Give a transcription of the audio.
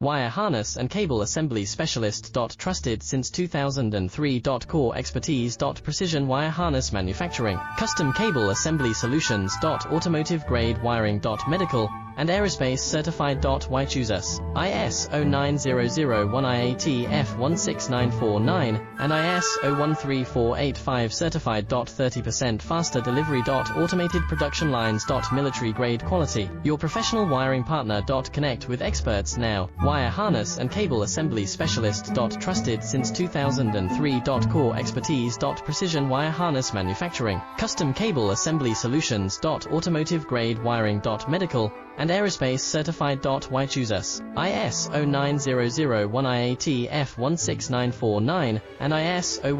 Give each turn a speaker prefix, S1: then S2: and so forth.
S1: Wire harness and cable assembly specialist. Trusted since 2003. Core expertise. Precision wire harness manufacturing, custom cable assembly solutions. Automotive grade wiring. Medical and aerospace certified. Why choose us? ISO 9001 IATF 16949 and ISO 13485 certified. 30% faster delivery. Automated production lines. Military grade quality. Your professional wiring partner. Connect with experts now. Wire harness and cable assembly specialist. Trusted since 2003. Core expertise. Precision wire harness manufacturing, custom cable assembly solutions. Automotive grade wiring. Medical and aerospace certified. Why choose us? ISO 9001 IATF 16949 and ISO 1